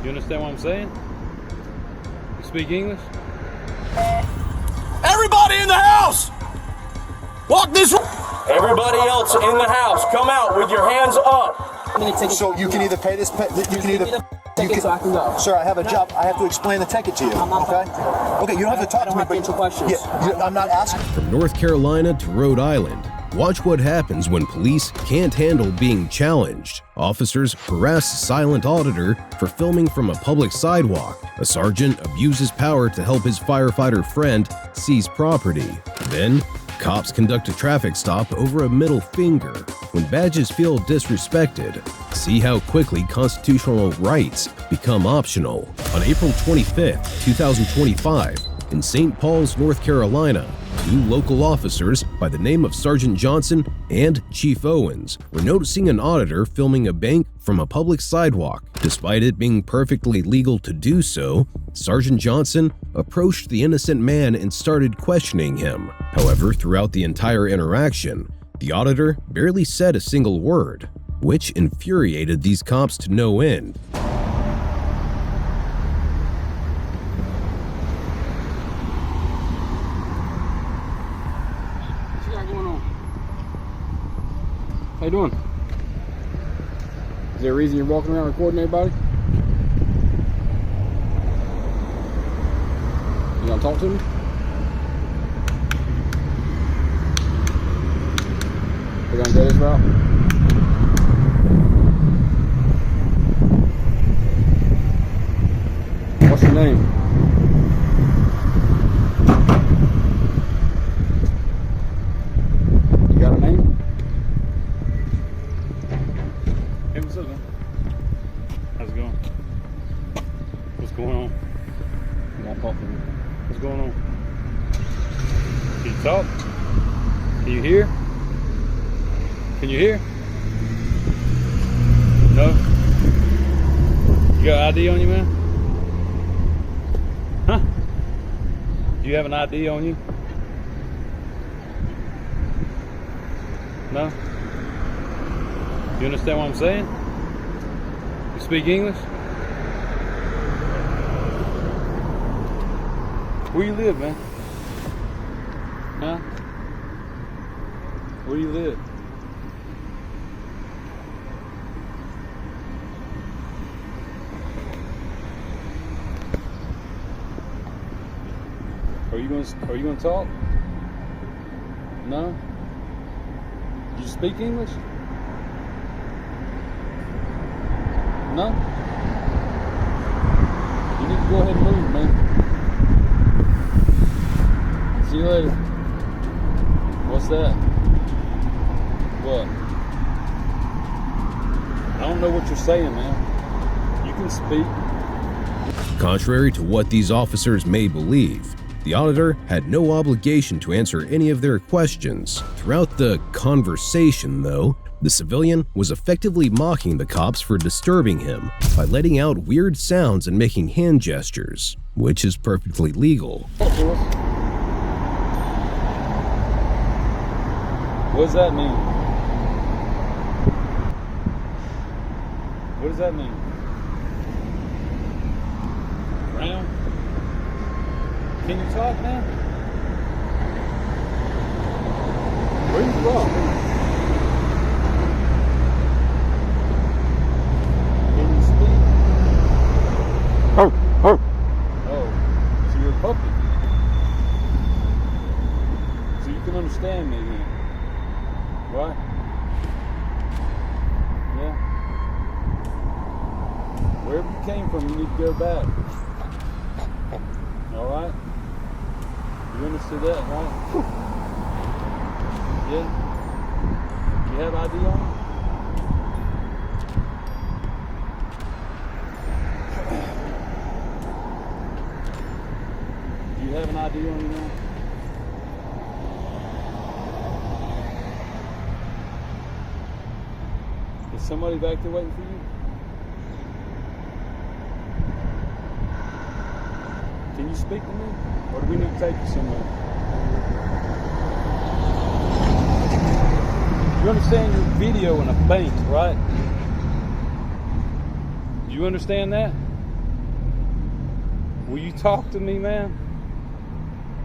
You understand what I'm saying? You speak English? Everybody in the house! Walk this way! Everybody else in the house, come out with your hands up! So you can either pay this, you can either... So I can go. Sir, I have a job. I have to explain the ticket to you. Okay? Okay, you don't have to talk to me, but... questions. Yeah, I'm not asking... From North Carolina to Rhode Island, watch what happens when police can't handle being challenged. Officers harass a silent auditor for filming from a public sidewalk. A sergeant abuses power to help his firefighter friend seize property. Then, cops conduct a traffic stop over a middle finger. When badges feel disrespected, see how quickly constitutional rights become optional. On April 25, 2025, in St. Paul's, North Carolina, two local officers by the name of Sergeant Johnson and Chief Owens were noticing an auditor filming a bank from a public sidewalk. Despite it being perfectly legal to do so, Sergeant Johnson approached the innocent man and started questioning him. However, throughout the entire interaction, the auditor barely said a single word, which infuriated these cops to no end. How you doing? Is there a reason you're walking around recording everybody? You gonna talk to me? We're gonna go this route? What's your name? You got a name? Hey, what's up, man? How's it going? What's going on? You won't talk to me. What's going on? Can you talk? Can you hear? Can you hear? No? You got ID on you, man? Huh? Do you have an ID on you? No? You understand what I'm saying? You speak English? Where you live, man? Huh? Where do you live? Are you gonna talk? No? You speak English? No? You need to go ahead and move, man. See you later. What's that? What? I don't know what you're saying, man. You can speak. Contrary to what these officers may believe, the auditor had no obligation to answer any of their questions. Throughout the conversation, though, the civilian was effectively mocking the cops for disturbing him by letting out weird sounds and making hand gestures, which is perfectly legal. What does that mean? What does that mean? Brown? Can you talk now? Where are you from? Can you speak? Oh, so you're a puppy. So you can understand me then. Right? Yeah. Wherever you came from, you need to go back. Alright? You understood that, right? Yeah? You have ID on you? Do you have an ID on you now? Is somebody back there waiting for you? Can you speak to me? Or do we need to take you somewhere? You understand you're videoing a bank, right? Do you understand that? Will you talk to me, man?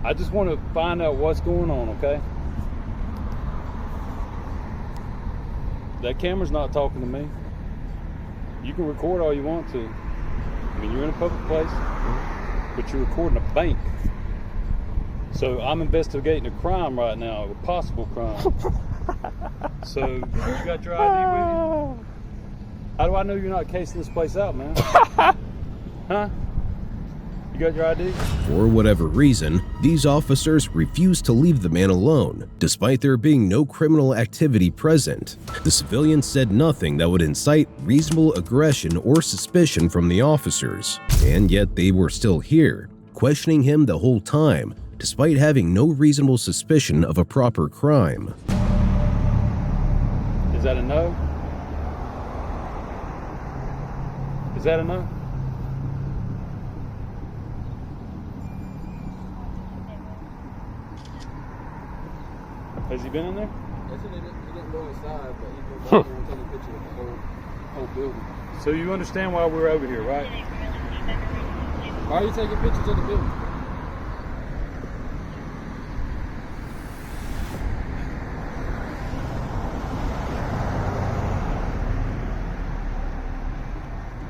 I just want to find out what's going on, okay? That camera's not talking to me. You can record all you want to. I mean, you're in a public place, but you're recording a bank. So I'm investigating a crime right now, a possible crime. So you got your ID with you? How do I know you're not casing this place out, man? Huh? You got your ID? For whatever reason, these officers refused to leave the man alone, despite there being no criminal activity present. The civilians said nothing that would incite reasonable aggression or suspicion from the officers, and yet they were still here, questioning him the whole time, despite having no reasonable suspicion of a proper crime. Is that a no? Is that a no? Has he been in there? Yes, he didn't go inside, but he went back there and took a picture of the whole building. So you understand why we're over here, right? Why are you taking pictures of the building?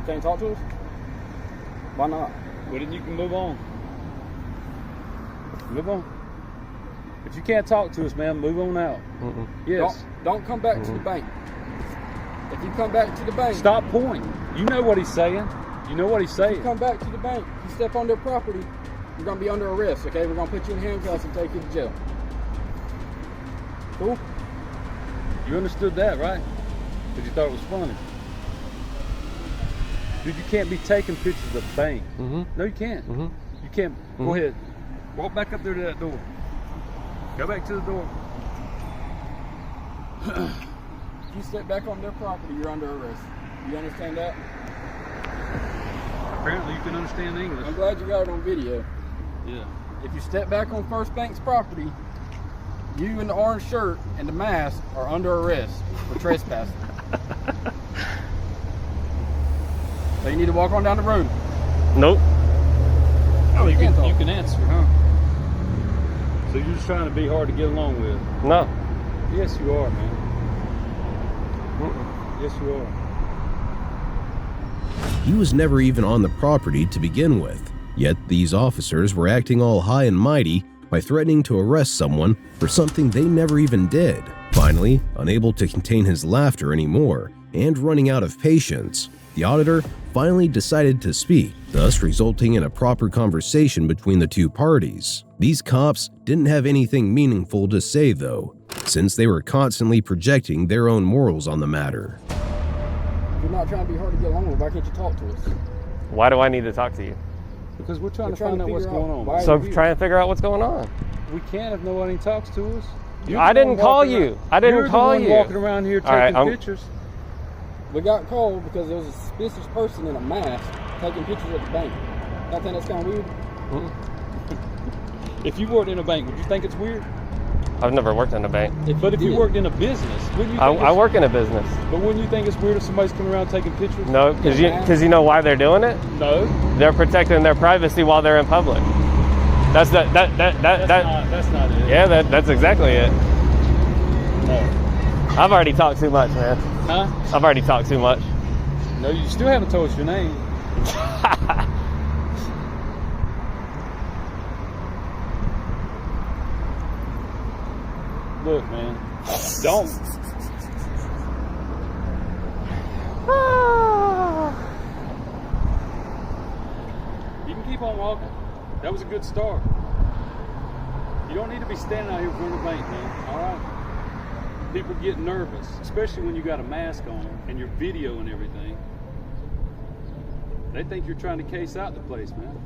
Can't talk to us? Why not? Well, then you can move on. Move on. If you can't talk to us, man, move on out. Yes. Don't come back to the bank. If you come back to the bank, Stop pointing. You know what he's saying. You know what he's if saying. you come back to the bank, you step on their property, you're gonna be under arrest. Okay, we're gonna put you in handcuffs and take you to jail. Cool? You understood that, right? Because you thought it was funny. Dude, you can't be taking pictures of the bank. No, you can't. You can't. Go ahead. Walk back up there to that door. Go back to the door. If you step back on their property, you're under arrest. You understand that? Apparently you can understand English. I'm glad you got it on video. Yeah. If you step back on First Bank's property, you in the orange shirt and the mask are under arrest for trespassing. So you need to walk on down the road. Nope. Oh, you can't talk. can answer, huh? So you're just trying to be hard to get along with. No. Yes, you are, man. Yes, you are. He was never even on the property to begin with, yet these officers were acting all high and mighty by threatening to arrest someone for something they never even did. Finally, unable to contain his laughter anymore and running out of patience, the auditor finally decided to speak, thus resulting in a proper conversation between the two parties. These cops didn't have anything meaningful to say though, since they were constantly projecting their own morals on the matter. If you're not trying to be hard to get along with, why can't you talk to us? Why do I need to talk to you? Because we're trying We're to find out what's figure going out on. why- So try and figure out what's going on. We can't if nobody talks to us. I didn't call you. I didn't call You're the you. one walking around here All right, taking I'm- pictures. We got called because there was a suspicious person in a mask taking pictures at the bank. I think that's kind of weird. If you worked in a bank, would you think it's weird? I've never worked in a bank. But if you did. worked in a business, wouldn't you? I Think it's- work in a business. But wouldn't you think it's weird if somebody's coming around taking pictures? No, because you know why they're doing it? No. They're protecting their privacy while they're in public. That's not it. Yeah, that's exactly it. No. I've already talked too much, man. Huh? I've already talked too much. No, you still haven't told us your name. Look, man. Don't. You can keep on walking. That was a good start. You don't need to be standing out here in front of the bank, man. All right? People get nervous, especially when you got a mask on and your video and everything. They think you're trying to case out the place, man.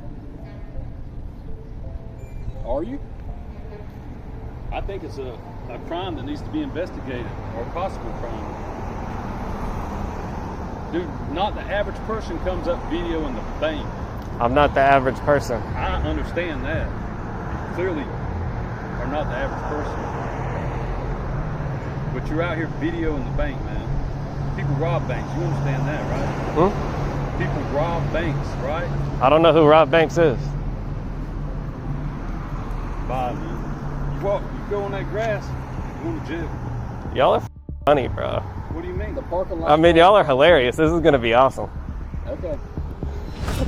Are you? I think it's a crime that needs to be investigated, or a possible crime. Dude, not the average person comes up videoing the bank. I'm not the average person. I understand that. You clearly are not the average person. But you're out here videoing the bank, man. People rob banks. You understand that, right? People rob banks, right? I don't know who Rob Banks is. Bye, man. You go on that grass, you're going to jail. Y'all are funny, bro. What do you mean? The parking lot. I mean, y'all are hilarious. This is gonna be awesome. Okay.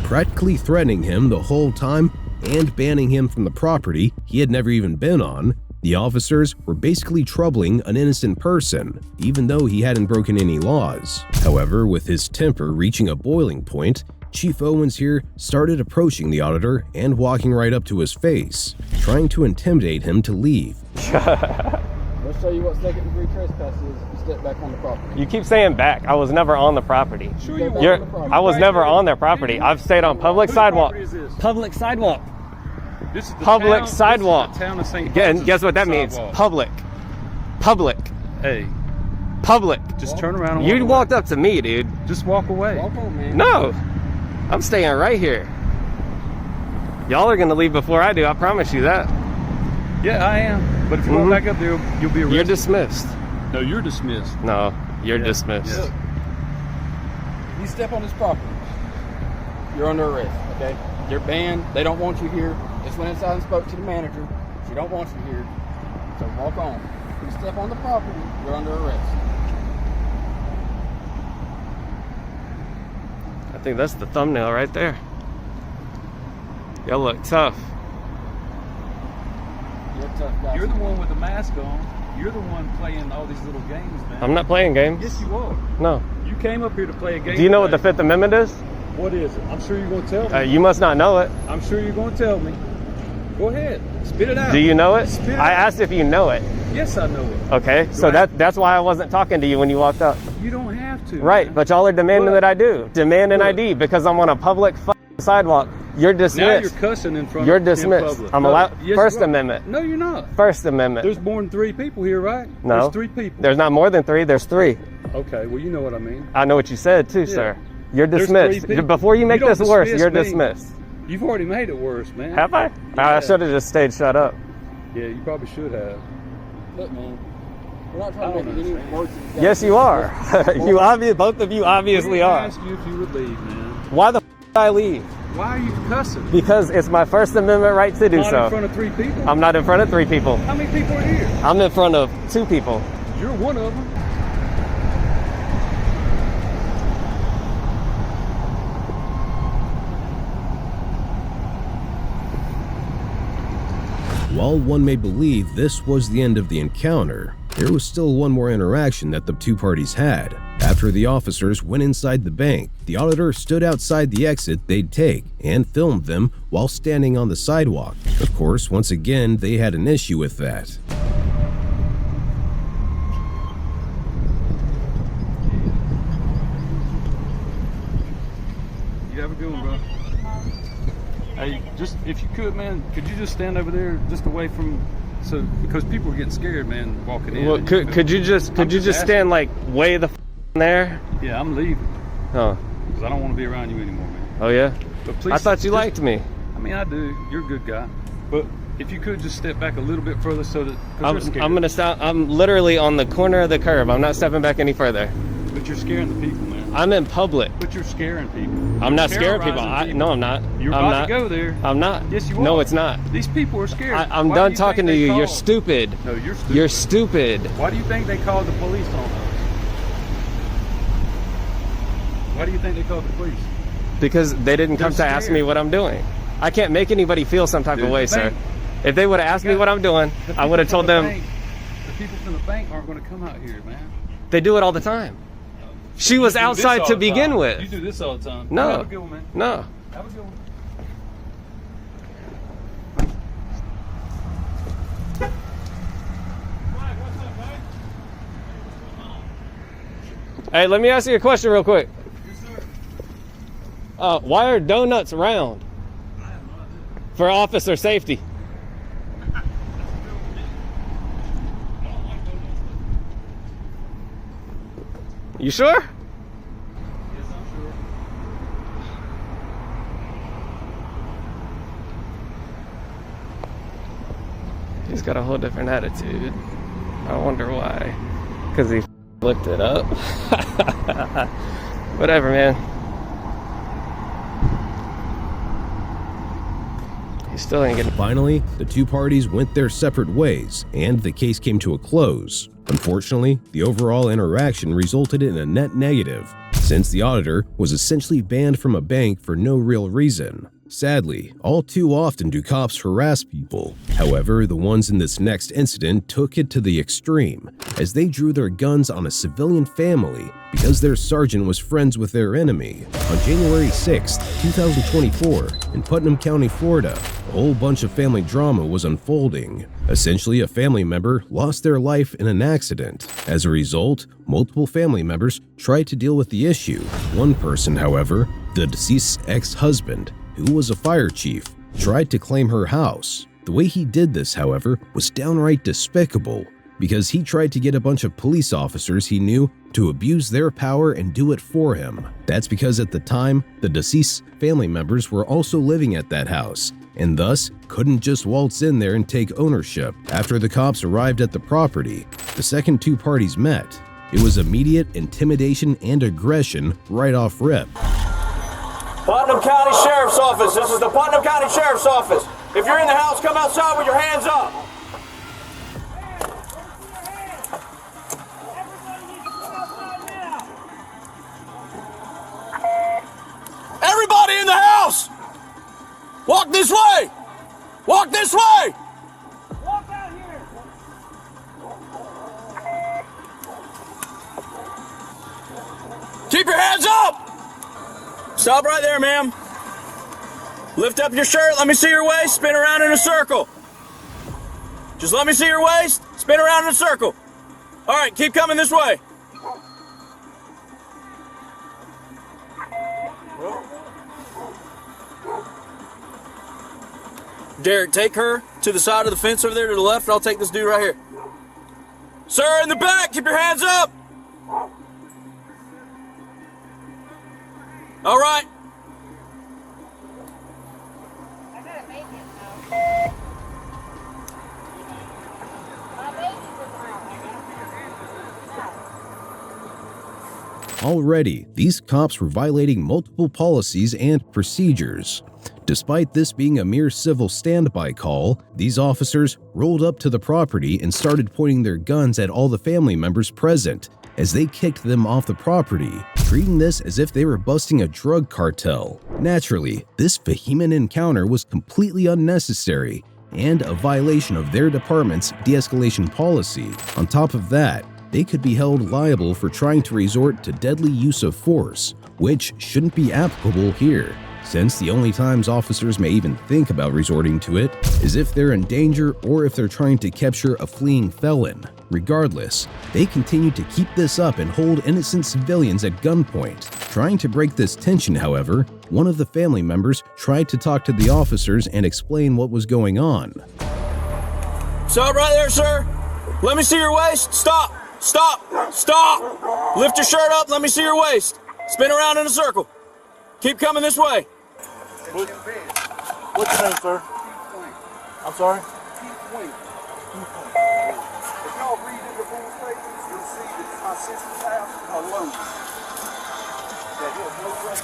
Practically threatening him the whole time and banning him from the property he had never even been on, the officers were basically troubling an innocent person, even though he hadn't broken any laws. However, with his temper reaching a boiling point, Chief Owens here started approaching the auditor and walking right up to his face, trying to intimidate him to leave. Let's show you what second-degree trespass is. You step back on the property. You keep saying back. I was never on the property. Sure you You're, were. I was never on their property. I've stayed on public sidewalk. Whose property is this? Public sidewalk. This is the Public town, sidewalk. This is the town of St. And guess what that means? Sidewalk. Public. Public. Hey, Public. just turn around and You walk walked up to me, dude. away. Just walk away. Walk on, man. No. I'm staying right here. Y'all are gonna leave before I do. I promise you that. Yeah, I am. But if you go back up there, you'll be arrested. You're dismissed. No, you're dismissed. No, you're dismissed. Yeah. You step on this property, you're under arrest, okay? You're banned. They don't want you here. Just went inside and spoke to the manager. She don't want you here. So walk on. You step on the property, you're under arrest. I think that's the thumbnail right there. Y'all look tough. You're a tough guy. You're the one with the mask on. You're the one playing all these little games, man. I'm not playing games. Yes, you are. No. You came up here to play a game. Do you know what the today. Fifth Amendment is? What is it? I'm sure you're going to tell me. You must not know it. I'm sure you're going to tell me. Go ahead. Spit it out. Do you know it? Spit it I out. asked if you know it. Yes, I know it. Okay, so Right. that's why I wasn't talking to you when you walked up. You don't have to. Right, man. but y'all are demanding Look. that I do. Demand an Look. ID because I'm on a public sidewalk. You're Now you're dismissed. cussing in front You're of dismissed. in public. I'm No, allowed. yes, First you are. Amendment. No, you're not. First Amendment. There's more than 3 people here, right? No. There's 3 people. There's not more than 3. There's 3. Okay, well, you know what I mean. I know what you said too, sir. You're There's dismissed. 3 people. Before you make don't this worse, dismiss you're me. dismissed. You've already made it worse, man. Have I? Yeah. I should have just stayed shut up. Yeah, you probably should have. Look, man. We're not I trying to don't make it any understand. worse. than Yes, you are. Both of you obviously I are. asked you if you would leave, man. Why the did I leave? Why are you cussing? Because it's my First Amendment right to do Not in so. front of 3 people? I'm not in front of 3 people. How many people are here? I'm in front of 2 people. You're one of them. While one may believe this was the end of the encounter, there was still one more interaction that the two parties had. After the officers went inside the bank, the auditor stood outside the exit they'd take and filmed them while standing on the sidewalk. Of course, once again, they had an issue with that. You have a good one, bro. Hey, just if you could, man, could you just stand over there, just away from, so because people are getting scared, man, walking in. Well, could you just stand like way the there? Yeah, I'm leaving Oh, because I don't want to be around you anymore, man. oh yeah. But please, I thought you just- liked me. I mean, I do. You're a good guy, but if you could just step back a little bit further, so that 'cause you're scared. I'm gonna stop. I'm literally on the corner of the curb. I'm not stepping back any further. But you're scaring the people, man. I'm in public. But you're scaring people. I'm not You're scaring people. terrorizing No, I'm not. You're I'm about not. to go there. I'm not. Yes, you are. No, it's not. These people are scared. I'm Why done do you talking think to they you. You're called? stupid. No, you're stupid. You're stupid. Why do you think they called the police on us? Why do you think they called the police? Because they didn't come They're to ask scared. me what I'm doing. I can't make anybody feel some type of Dude, way, the sir. bank- If they would have asked me what I'm doing, The I would have people told from the them bank- the people from the bank aren't going to come out here, man. they do it all the time. She was You do this outside all to the begin time. with. You do this all the time. No. Have a good one, man. No. Have a good one. Hey, let me ask you a question real quick. Why are donuts round? For officer safety. You sure? Yes, I'm sure. He's got a whole different attitude. I wonder why. Because he looked it up. Whatever, man. You still ain't getting. Finally, the two parties went their separate ways, and the case came to a close. Unfortunately, the overall interaction resulted in a net negative, since the auditor was essentially banned from a bank for no real reason. Sadly, all too often do cops harass people. However, the ones in this next incident took it to the extreme, as they drew their guns on a civilian family because their sergeant was friends with their enemy. On January 6, 2024, in Putnam County, Florida, a whole bunch of family drama was unfolding. Essentially, a family member lost their life in an accident. As a result, multiple family members tried to deal with the issue. One person, however, the deceased's ex-husband, who was a fire chief, tried to claim her house. The way he did this, however, was downright despicable, because he tried to get a bunch of police officers he knew to abuse their power and do it for him. That's because at the time, the deceased's family members were also living at that house, and thus couldn't just waltz in there and take ownership. After the cops arrived at the property, the second two parties met. It was immediate intimidation and aggression right off rip. Putnam County Sheriff's Office. This is the Putnam County Sheriff's Office. If you're in the house, come outside with your hands up. Everybody in the house! Walk this way! Walk this way! Walk out here! Keep your hands up! Stop right there, ma'am. Lift up your shirt. Let me see your waist. Spin around in a circle. Just let me see your waist. Spin around in a circle. All right, keep coming this way. Derek, take her to the side of the fence over there to the left, and I'll take this dude right here. Sir, in the back, keep your hands up. All right. Already, these cops were violating multiple policies and procedures. Despite this being a mere civil standby call, these officers rolled up to the property and started pointing their guns at all the family members present as they kicked them off the property, treating this as if they were busting a drug cartel. Naturally, this vehement encounter was completely unnecessary and a violation of their department's de-escalation policy. On top of that, they could be held liable for trying to resort to deadly use of force, which shouldn't be applicable here, since the only times officers may even think about resorting to it is if they're in danger or if they're trying to capture a fleeing felon. Regardless, they continue to keep this up and hold innocent civilians at gunpoint. Trying to break this tension, however, one of the family members tried to talk to the officers and explain what was going on. Stop right there, sir. Let me see your waist. Stop. Stop. Stop. Lift your shirt up. Let me see your waist. Spin around in a circle. Keep coming this way. What's your name, sir? I'm sorry? If y'all read in the full statements, you'll see that my sister's house alone. That he has no right.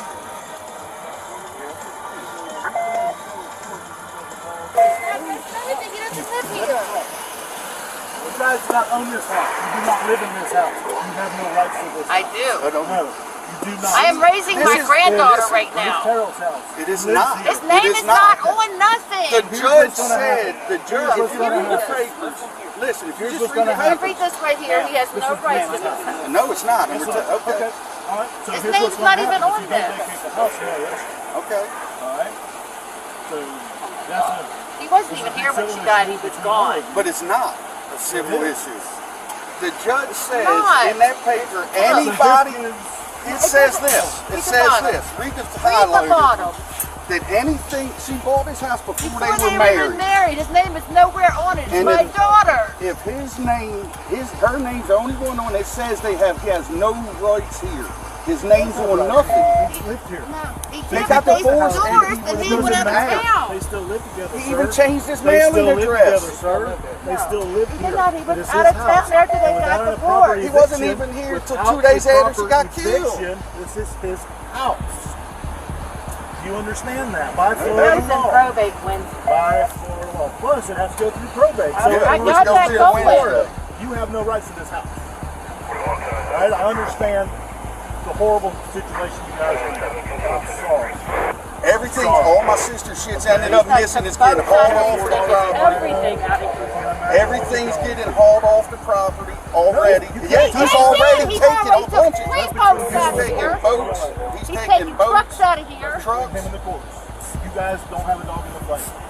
You guys do not own this house. You do not live in this house. You have no rights to this house. I do. I don't know. You do not. I am raising my granddaughter right now. Carol's house. It is not. His name is not on nothing. The judge said, the judge, if you read the papers, listen, if you're just going to If you read this right here, he has no rights to this house. No, it's not. Okay. Okay. All right. So His here's name's what's gonna not even happen. on If you don't this. vacate the house now, yes. Okay. All right. So that's a. He wasn't even here when she died. He was gone. But it's not a civil issue. The judge says Not. in that paper, anybody, it says this. It says this. Read the Read the bottom. That anything, she bought his house before Before they they were were married. even married, his name is nowhere on it. It's And my if- daughter. If his name, her name's the only one on it, says he has no rights here. His name's on nothing. He's lived here. No, he They can't got the pay force for and doors and it he went doesn't out of matter. town. They still live together, He sir. even changed his They still mailing live address. together, sir. They still live He here. did not. He But was it's out his of town house. after they And got without a divorced. proper He wasn't eviction, even here till without 2 days a after she proper got killed. eviction, this is his house. you understand that? By It's Florida in law. probate Wednesday. By Florida law. Plus, it has to go through probate. So I it got goes that through going. Florida. You have no rights to this house. Right? I understand the horrible situation you guys are in. I'm sorry. Everything, all my sister's shit's ended up missing. It's getting hauled off the property. Everything out of here. Everything's getting hauled off the property already. No, you Yeah, can't. he's already He's taking a already bunch took of 3 boats out of He's taking here. boats. He's He's taking taking boats. trucks out of here. Trucks. Him in the courts. You guys don't have a dog in the fight.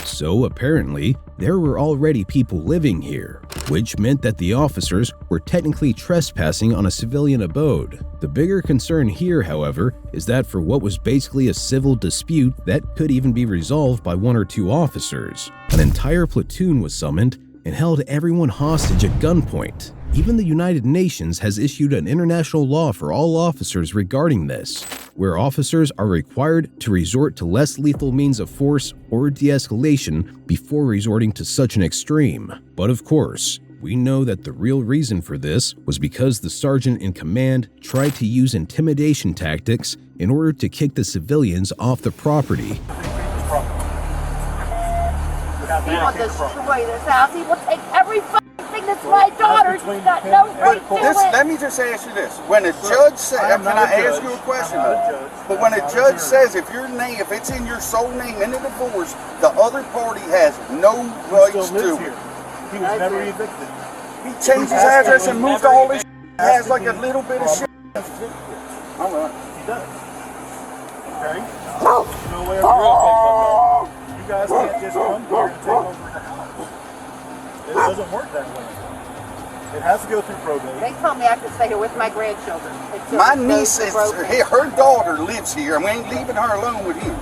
So apparently, there were already people living here, which meant that the officers were technically trespassing on a civilian abode. The bigger concern here, however, is that for what was basically a civil dispute that could even be resolved by 1 or 2 officers, an entire platoon was summoned and held everyone hostage at gunpoint. Even the United Nations has issued an international law for all officers regarding this, where officers are required to resort to less lethal means of force or de-escalation before resorting to such an extreme. But of course, we know that the real reason for this was because the sergeant in command tried to use intimidation tactics in order to kick the civilians off the property. He will destroy this house. He will take every fucking thing that's my daughter's. He's got no right to This, it. let me just ask you this. When a judge says, can I ask you a question though? But when a judge says if your name, if it's in your sole name in a divorce, the other party has no rights to it. He was never evicted. He changed his address and moved all this shit. He has like a little bit of shit. All right. He does. Okay? There's no way around it. You guys can't just come here and take over the house. It doesn't work that way. It has to go through probate. They told me I could stay here with my grandchildren. until My it goes niece to is, probate. her daughter lives here, and we ain't leaving her alone with him.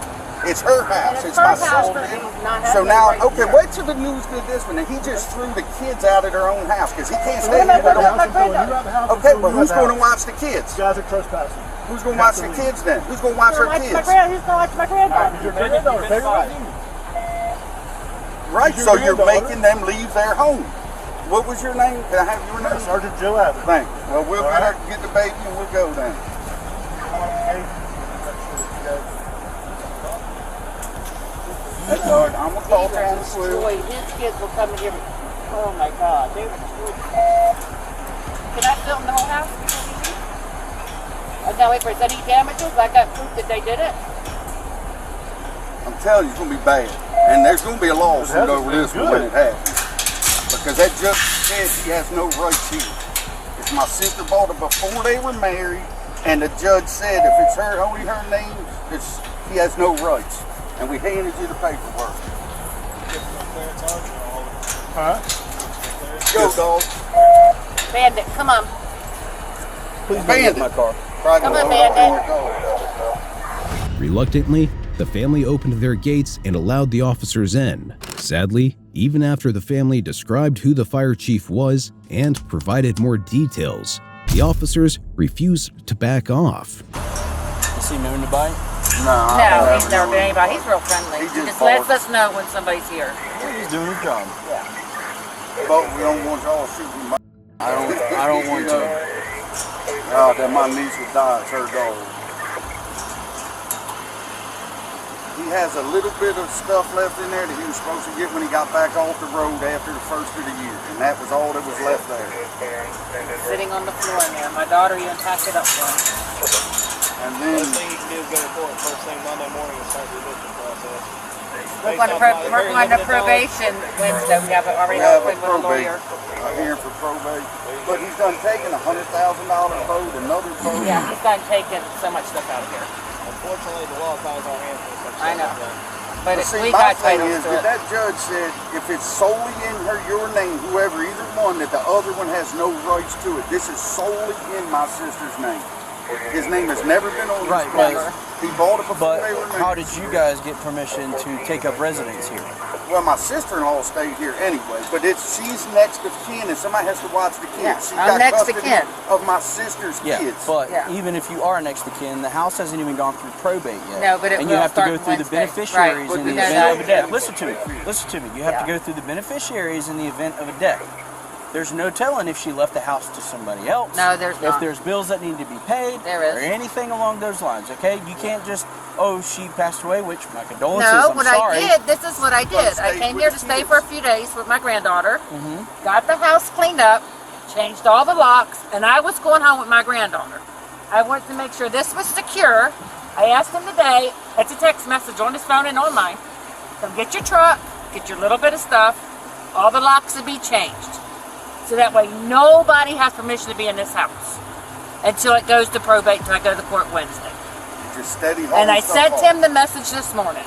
It's her house. And It's my her house, sister. but she does not have So no now, right to okay, it. wait till the news did this one, and he just threw the kids out of their own house because he can't stay What here about with them. my granddaughter? Okay, but who's going to watch the kids? You guys are trespassing. Who's going to watch the kids then? Who's going to watch her kids? Who's going to watch my granddaughter? Your granddaughter, take her with you. Right, Your so you're granddaughter. making them leave their home. What was your name? Can I have your name? Sergeant Joe Abbott. Thanks. Well, we'll get her, get the baby and we'll go then. That's all right. I'm going to call These are down the school. destroyed. His kids will come and give me. Oh my God. They were destroyed. Can I film the whole house? I gotta wait for any damages. I got proof that they did it. I'm telling you, it's going to be bad. And there's going to be a lawsuit over this one when it happens. Because that judge said she has no rights here. If my sister bought it before they were married, and the judge said if it's her, only her name, he has no rights. And we handed you the paperwork. Huh? Go, dog. Bandit, come on. Please don't Bandit. get my car. Come on, Bandit. Reluctantly, the family opened their gates and allowed the officers in. Sadly, even after the family described who the fire chief was and provided more details, the officers refused to back off. Is he known to bite? No, No, he's never been anybody. He's real friendly. He He just just lets barks. us know when somebody's here. He's doing his job. But we don't want y'all shooting my... I don't want to. Oh, that my niece would die. It's her dog. He has a little bit of stuff left in there that he was supposed to get when he got back off the road after the first of the year. And that was all that was left there. Sitting on the floor in there. My daughter even packed it up for him. And then... First thing you can do is go to court first thing Monday morning and start the eviction process. We're going to probation Wednesday. We have already have appointed with a lawyer. a hearing for probate. But he's done taken a $100,000 vote, another vote. Yeah, he's done taking so much stuff out of here. Unfortunately, the law ties our hands with such I know. stuff. But But if see, we my got thing titles is to that it. that judge said if it's solely in your name, whoever, either one, that the other one has no rights to it. This is solely in my sister's name. His name has never been on Right, his but- paper. He bought it before But they were how married. did you guys get permission to take up residence here? Well, my sister-in-law stayed here anyway, but she's next of kin, and somebody has to watch the kids. Yeah, She I'm got next of custody kin. of my sister's Yeah, kids. but Yeah. even if you are next to kin, the house hasn't even gone through probate yet. No, but it and you will have to start go through the Wednesday. beneficiaries Right. in the But event of a it's death. so- Listen to me. Listen to me. You have to Yeah. go through the beneficiaries in the event of a death. there's no telling if she left the house to somebody else. No, there's not. If there's bills that need to be paid. There is. Or anything along those lines, okay? You can't just, oh, she passed away, which my condolences, No, I'm what sorry. I did, this is what I did. I came here to stay for a few days with my granddaughter, got the house cleaned up, changed all the locks, and I was going home with my granddaughter. I wanted to make sure this was secure. I asked him today, it's a text message on his phone and on mine, come get your truck, get your little bit of stuff, all the locks will be changed. So that way nobody has permission to be in this house until it goes to probate, until I go to the court Wednesday. Just steady And I stuff sent off. him the message this morning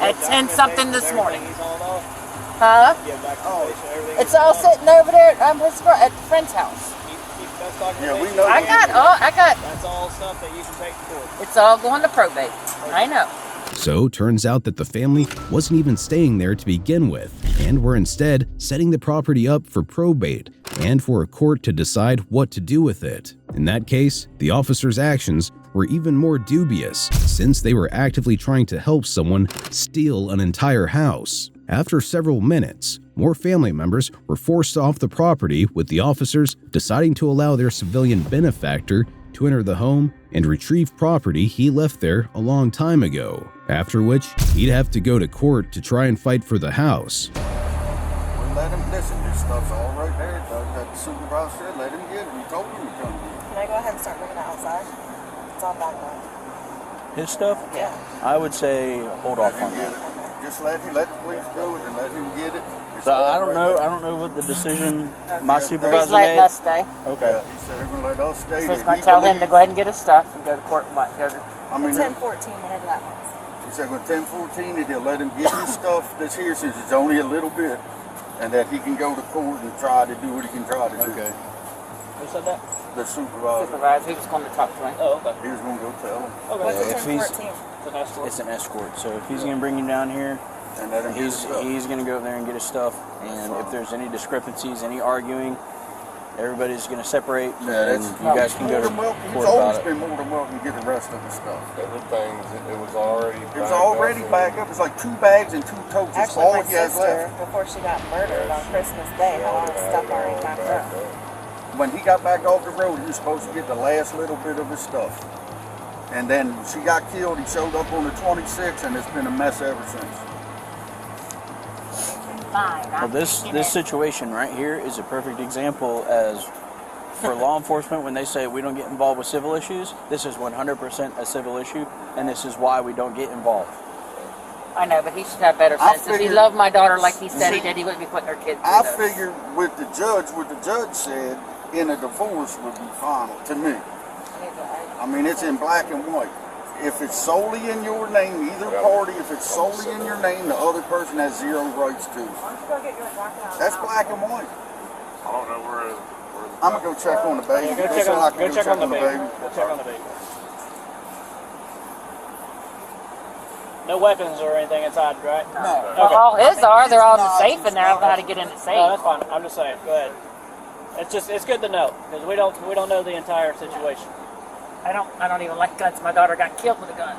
at 10 something this morning. He's on off. Huh? Get back to everything. It's all sitting over there at at the friend's house. That's documentation. Yeah, we know. I got, That's all stuff that you can take to court. it's all going to probate. I know. So, turns out that the family wasn't even staying there to begin with, and were instead setting the property up for probate and for a court to decide what to do with it. In that case, the officers' actions were even more dubious, since they were actively trying to help someone steal an entire house. After several minutes, more family members were forced off the property, with the officers deciding to allow their civilian benefactor to enter the home and retrieve property he left there a long time ago, after which he'd have to go to court to try and fight for the house. We let him listen. This stuff's all right there. That supervisor said, let him get it. We told him to come get it. Can I go ahead and start moving it outside? It's all back there. His stuff? Yeah. I would say hold off on that. Just let the police do it and let him get it. It's So all I don't right know. there. I don't know what the decision my He's supervisor letting made. us stay. Okay. Yeah, he said they're gonna let us stay. So he's there. going He to tell him to believes- go ahead and get his stuff and go to court and go to I mean, 10:14, whatever that was. he said when 10:14, that he'll let him get his stuff that's here since it's only a little bit, and that he can go to court and try to do what he can try to do. Okay. Who said that? The supervisor, supervisor. He was going to talk to him. Oh, okay. he was gonna go tell him What's Yeah, the if he's- 10:14? It's an escort. It's an escort. So if he's gonna bring you down here, and let him get his stuff. he's gonna go over there and get his stuff. And if there's any discrepancies, any arguing, everybody's gonna separate, Yeah, and that's you guys can go to He's court always about it. been more than welcome to get the rest of the stuff. Everything, it was already It was already back up. It's like 2 bags and 2 totes. That's Actually, all my he has sister, left. before she got murdered on Christmas Day, had all this stuff already packed up. When he got back off the road, he was supposed to get the last little bit of his stuff. And then she got killed. He showed up on the 26th, and it's been a mess ever since. Fine. Well, this situation right here is a perfect example as for law enforcement when they say we don't get involved with civil issues. This is 100% a civil issue, and this is why we don't get involved. I know, but he should have better I sense. If he figured- loved my daughter like he said he did, he wouldn't be putting her kids through I this. figured with the judge, what the judge said in a divorce would be final to me. I mean, it's in black and white. If it's solely in your name, either party, if it's solely in your name, the other person has 0 rights to it. That's black and white. I don't know where I'm gonna go check on the baby. Go They check said I on, could go check on the baby. baby. Go check on the baby. No weapons or anything inside, right? No. Well, Okay. all his are. They're all in the safe in there. I don't know how to get in the No, safe. that's fine. I'm just saying. Go ahead. It's good to know because we don't know the entire situation. I don't even like guns. My daughter got killed with a gun.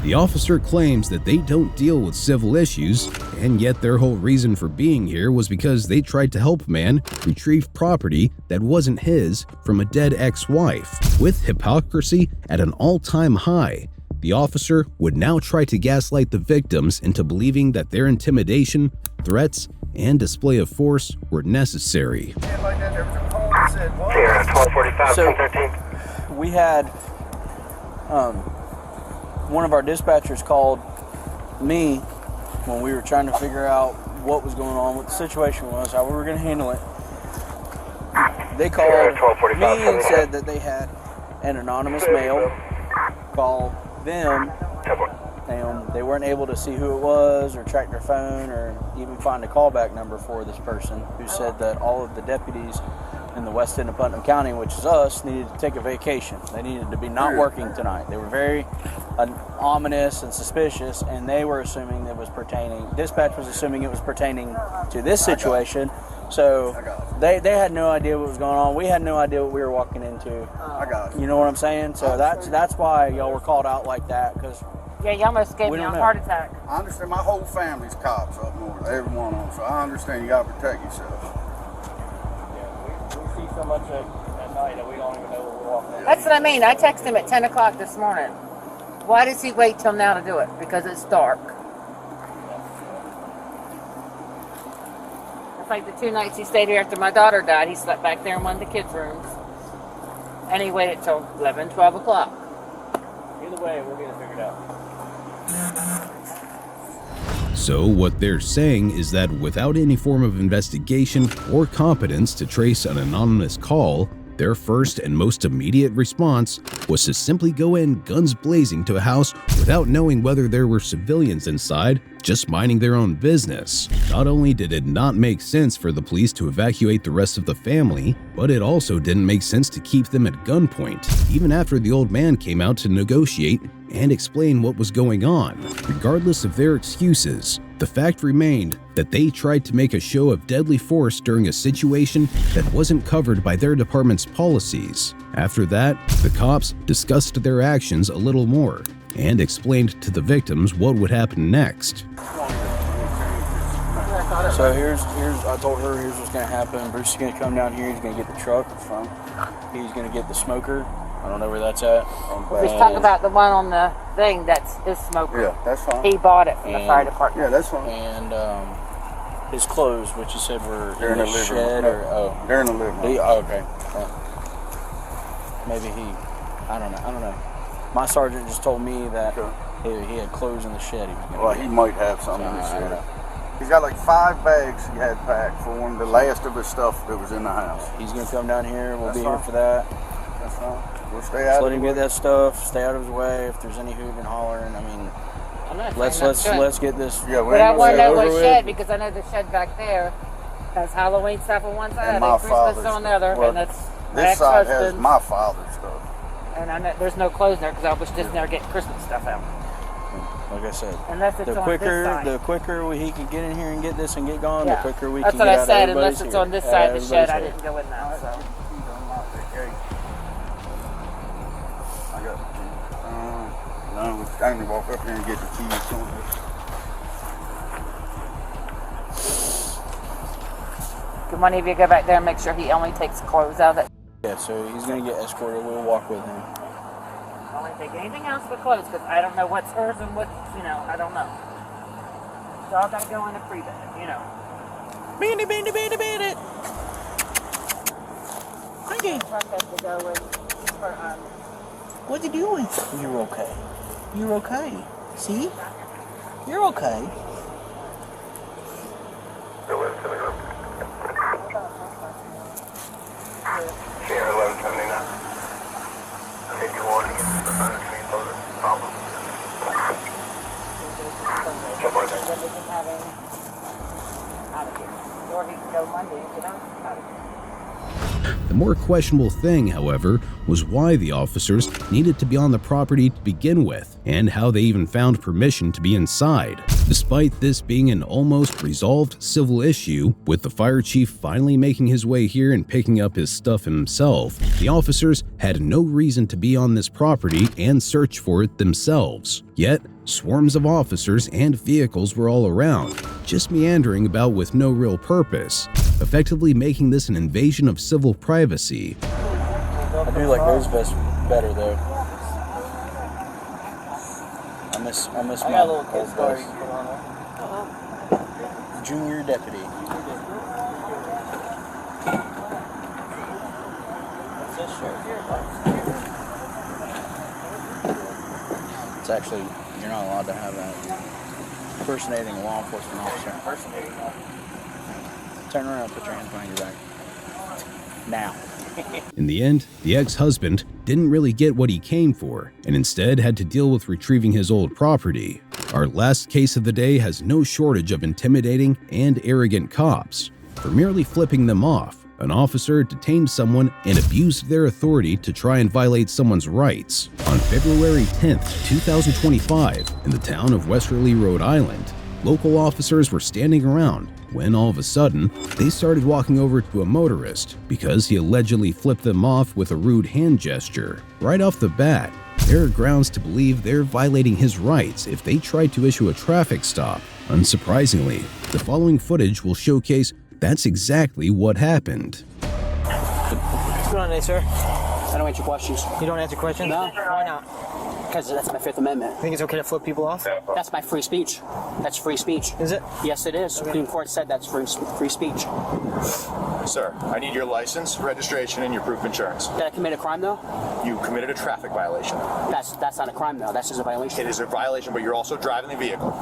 The officer claims that they don't deal with civil issues, and yet their whole reason for being here was because they tried to help a man retrieve property that wasn't his from a dead ex-wife. With hypocrisy at an all-time high, the officer would now try to gaslight the victims into believing that their intimidation, threats, and display of force were necessary. So we had one of our dispatchers called me when we were trying to figure out what was going on, what the situation was, how we were going to handle it. They called me and said that they had an anonymous male call them, and they weren't able to see who it was or track their phone or even find a callback number for this person, who said that all of the deputies in the West End of Putnam County, which is us, needed to take a vacation. They needed to be not working tonight. They were very ominous and suspicious, and they were assuming it was pertaining, dispatch was assuming it was pertaining to this situation. So they had no idea what was going on. We had no idea what we were walking into. I got it. You know what I'm saying? So that's why y'all were called out like that, because Yeah, you almost gave me a heart attack. I understand. My whole family's cops up north, every one of them. So I understand you got to protect yourself. Yeah, we see so much at night that we don't even know what we're walking into. That's what I mean. I texted him at 10 o'clock this morning. Why does he wait till now to do it? Because it's dark. It's like the 2 nights he stayed here after my daughter died. He slept back there in one of the kids' rooms. And he waited till 11, 12 o'clock. Either way, we'll get it figured out. So what they're saying is that without any form of investigation or competence to trace an anonymous call, their first and most immediate response was to simply go in guns blazing to a house without knowing whether there were civilians inside, just minding their own business. Not only did it not make sense for the police to evacuate the rest of the family, but it also didn't make sense to keep them at gunpoint, even after the old man came out to negotiate and explain what was going on. Regardless of their excuses, the fact remained that they tried to make a show of deadly force during a situation that wasn't covered by their department's policies. After that, the cops discussed their actions a little more and explained to the victims what would happen next. So here's I told her here's what's gonna happen. Bruce is gonna come down here, he's gonna get the truck, he's gonna get the smoker. I don't know where that's at. Let's talk about the one on the thing that's his smoker. Yeah, that's fine. He bought it from the fire department. Yeah, that's fine. And his clothes, which you said were They're in the living shed, room. or They're in the living room. Okay. Maybe I don't know. My sergeant just told me that he had clothes in the shed. He might have something in the shed. He's got like 5 bags he had packed for him, the last of his stuff that was in the house. He's gonna come down here. We'll be here for that. That's fine. We'll stay out. Let him get that stuff. Stay out of his way. If there's any hooting and hollering, I mean, let's get this. Yeah, but I want to know what shed, because I know the shed back there has Halloween stuff on one side and Christmas on the other, and that's this side has my father's stuff. And I know there's no clothes there because I was just there getting Christmas stuff out. Like I said, unless it's the on quicker this side. the quicker he can get in here and get this and get gone, the quicker we that's can get out. That's what I said. Unless it's on this side of the shed, I didn't go in now. So. No, I can walk up here and get the keys. Can one of you go back there and make sure he only takes clothes out of it? Yeah, so he's going to get escorted. We'll walk with him. Only take anything else but clothes, because I don't know what's hers and what, I don't know. So I've got to go in a pre-bed, Beat it. Okay. What you doing? You're okay. You're okay. See? You're okay. Sierra 1179. I need you walking in the front of me, loaded. Problem. Jump right there. Out of here. Or he can go Monday and get out of here. The more questionable thing, however, was why the officers needed to be on the property to begin with, and how they even found permission to be inside. Despite this being an almost resolved civil issue, with the fire chief finally making his way here and picking up his stuff himself, the officers had no reason to be on this property and search for it themselves. Yet, swarms of officers and vehicles were all around, just meandering about with no real purpose, effectively making this an invasion of civil privacy. I do like those vests better though. I miss my little kids bar you can put on there. Junior deputy. What's this shirt? It's actually, you're not allowed to have that. Impersonating a law enforcement officer. Turn around, put your hands behind your back. Now. In the end, the ex-husband didn't really get what he came for, and instead had to deal with retrieving his old property. Our last case of the day has no shortage of intimidating and arrogant cops. For merely flipping them off, an officer detained someone and abused their authority to try and violate someone's rights. On February 10th, 2025, in the town of Westerly, Rhode Island, local officers were standing around when all of a sudden, they started walking over to a motorist because he allegedly flipped them off with a rude hand gesture. Right off the bat, there are grounds to believe they're violating his rights if they tried to issue a traffic stop. Unsurprisingly, the following footage will showcase that's exactly what happened. What's going on today, sir? I don't answer questions. You don't answer questions? No. Why not? Because that's my Fifth Amendment. Think it's okay to flip people off? That's my free speech. That's free speech. Is it? Yes, it is. Supreme Court said that's free speech. Sir, I need your license, registration, and your proof of insurance. Did I commit a crime, though? You committed a traffic violation. That's not a crime, though. That's just a violation. It is a violation, but you're also driving the vehicle.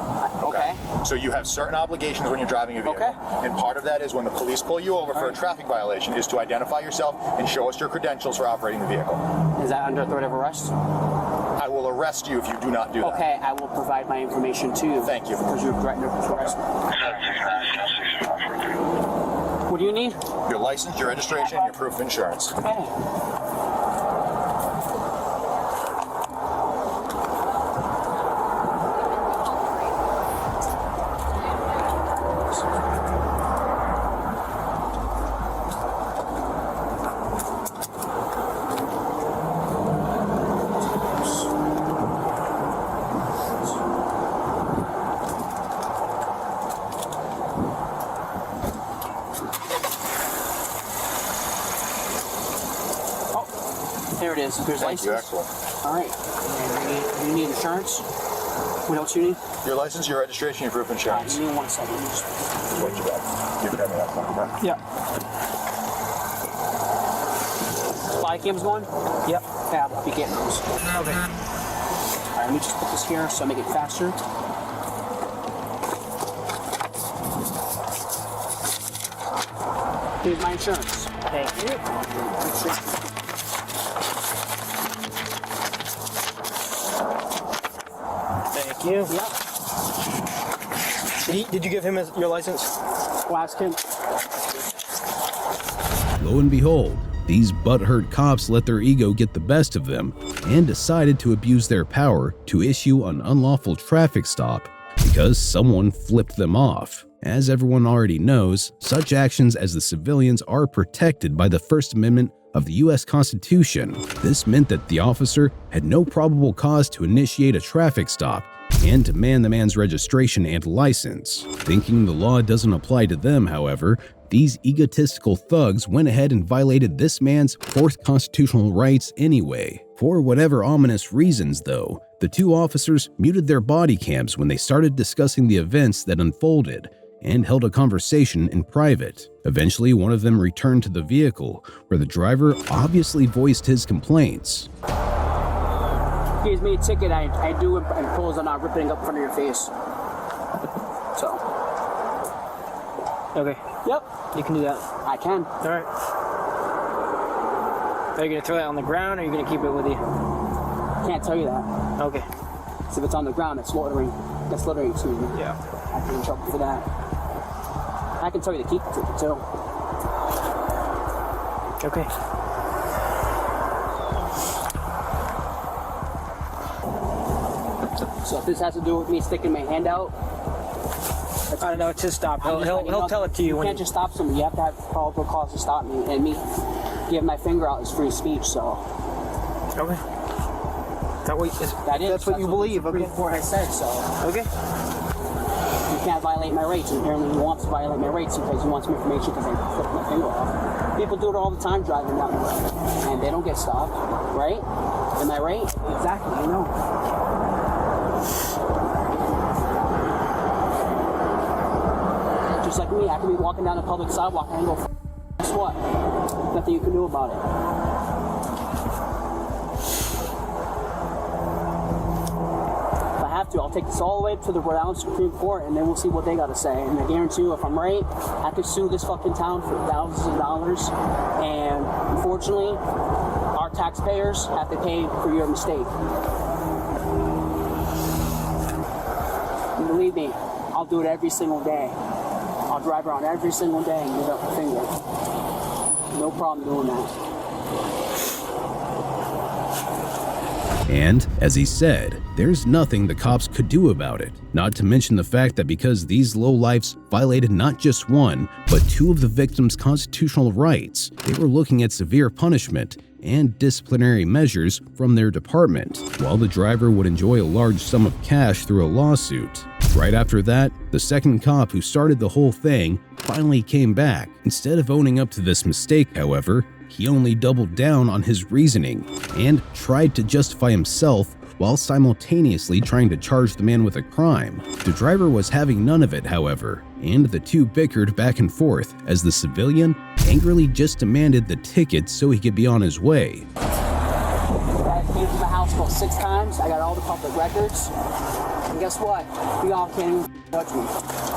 Okay. So you have certain obligations when you're driving a vehicle. Okay. And part of that is when the police pull you over for a traffic violation is to identify yourself and show us your credentials for operating the vehicle. Is that under threat of arrest? I will arrest you if you do not do that. Okay, I will provide my information to you. Thank you. Because you're threatening to arrest me. What do you need? Your license, your registration, and your proof of insurance. Okay. There it is. There's Thank you, license. excellent. All right. And you need insurance? What else you need? Your license, your registration, your proof of insurance. Give me 1 second. What you got? Give it to me. That's Yeah. Body cam's going? Yep. Yeah, be getting those. Okay. All right, let me just put this here so I make it faster. Here's my insurance. Thank you. Thank you. Yeah. Did you give him your license? We'll ask him. Lo and behold, these butthurt cops let their ego get the best of them and decided to abuse their power to issue an unlawful traffic stop because someone flipped them off. As everyone already knows, such actions as the civilians are protected by the First Amendment of the U.S. Constitution. This meant that the officer had no probable cause to initiate a traffic stop and demand the man's registration and license. Thinking the law doesn't apply to them, however, these egotistical thugs went ahead and violated this man's fourth constitutional rights anyway. For whatever ominous reasons, though, the two officers muted their body cams when they started discussing the events that unfolded and held a conversation in private. Eventually, one of them returned to the vehicle, where the driver obviously voiced his complaints. Gives me a ticket, I do it and pulls on not ripping up in front of your face. So. Okay. Yep. You can do that. I can. All right. Are you going to throw that on the ground or are you going to keep it with you? Can't tell you that. Okay. So if it's on the ground, it's loitering. That's loitering, excuse me. Yeah. I can in trouble for that. I can tell you to keep the ticket too. Okay. So if this has to do with me sticking my hand out, I don't know, it's just stop. He'll tell it to you You when can't just stop somebody. You have to have probable cause to stop me. And me giving my finger out is free speech, so. Okay. That's what you believe, okay? Supreme Court has said, so. Okay. You can't violate my rights. And apparently he wants to violate my rights because he wants some information because I flipped my finger off. People do it all the time driving down the road. And they don't get stopped, right? Am I right? Exactly, I know. Just like me, I can be walking down a public sidewalk and go, guess what? Nothing you can do about it. If I have to, I'll take this all the way to the Rhode Island Supreme Court and then we'll see what they got to say. And I guarantee you, if I'm right, I could sue this fucking town for thousands of dollars. And unfortunately, our taxpayers have to pay for your mistake. And believe me, I'll do it every single day. I'll drive around every single day and give up a finger. No problem doing that. And, as he said, there's nothing the cops could do about it. Not to mention the fact that because these lowlifes violated not just one, but two of the victims' constitutional rights, they were looking at severe punishment and disciplinary measures from their department, while the driver would enjoy a large sum of cash through a lawsuit. Right after that, the second cop who started the whole thing finally came back. Instead of owning up to this mistake, however, he only doubled down on his reasoning and tried to justify himself while simultaneously trying to charge the man with a crime. The driver was having none of it, however, and the two bickered back and forth as the civilian angrily just demanded the ticket so he could be on his way. I came to the house about 6 times. I got all the public records. And guess what? You all can't even touch me.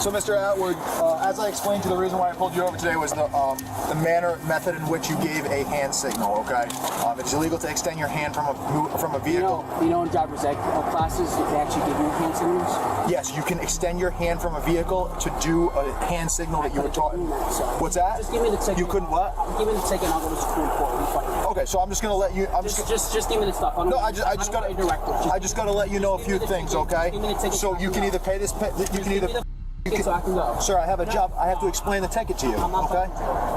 So, Mr. Atwood, as I explained to you, the reason why I pulled you over today was the method in which you gave a hand signal, okay? It's illegal to extend your hand from a vehicle. You know in driver's ed classes, they actually give you hand signals? Yes, you can extend your hand from a vehicle to do a hand signal that you were taught. What's that? Just give me the ticket. You couldn't what? Give me the ticket and I'll go to the Supreme Court. Okay, so I'm just gonna let you. Just give me the stuff. I just gotta let you know a few things, okay? So you can either pay this. You can either. So I can go. Sir, I have a job. I have to explain the ticket to you. Okay?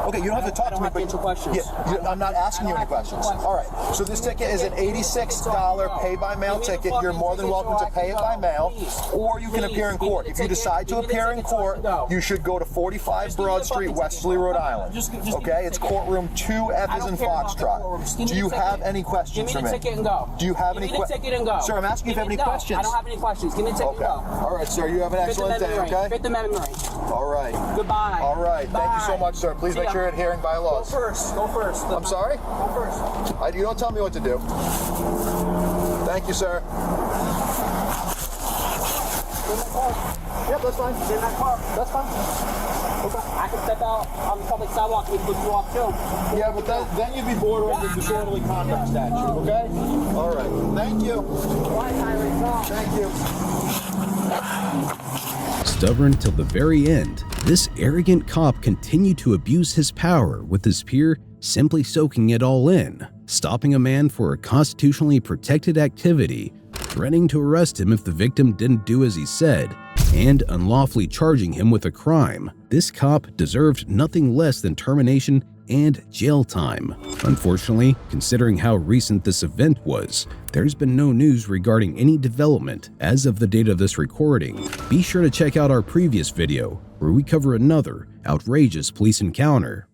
Okay, you don't have to talk to me. But questions. Yeah, I'm not asking you any questions. All right. So this ticket is an $86 pay-by-mail ticket. You're more than welcome to pay it by mail, or you can appear in court. If you decide to appear in court, you should go to 45 Broad Street, Westerly, Rhode Island. Okay? It's courtroom 2F as in Foxtrot. Do you have any questions for me? Give me the ticket and go. Do you have any questions? Sir, I'm asking if you have any questions. I don't have any questions. Give me the ticket and go. All right, sir. You have an excellent day, okay? Fifth Amendment. All right. Goodbye. All right. Thank you so much, sir. Please make sure you're adhering by laws. Go first. I'm sorry? Go first. You don't tell me what to do. Thank you, sir. Yep, that's fine. Get in that car. That's fine. Okay. I can step out on the public sidewalk and put you off too. Yeah, but then you'd be bordering the disorderly conduct statute, okay? All right. Thank you. Thank you. Stubborn till the very end, this arrogant cop continued to abuse his power with his peer simply soaking it all in, stopping a man for a constitutionally protected activity, threatening to arrest him if the victim didn't do as he said, and unlawfully charging him with a crime. This cop deserved nothing less than termination and jail time. Unfortunately, considering how recent this event was, there's been no news regarding any development as of the date of this recording. Be sure to check out our previous video, where we cover another outrageous police encounter.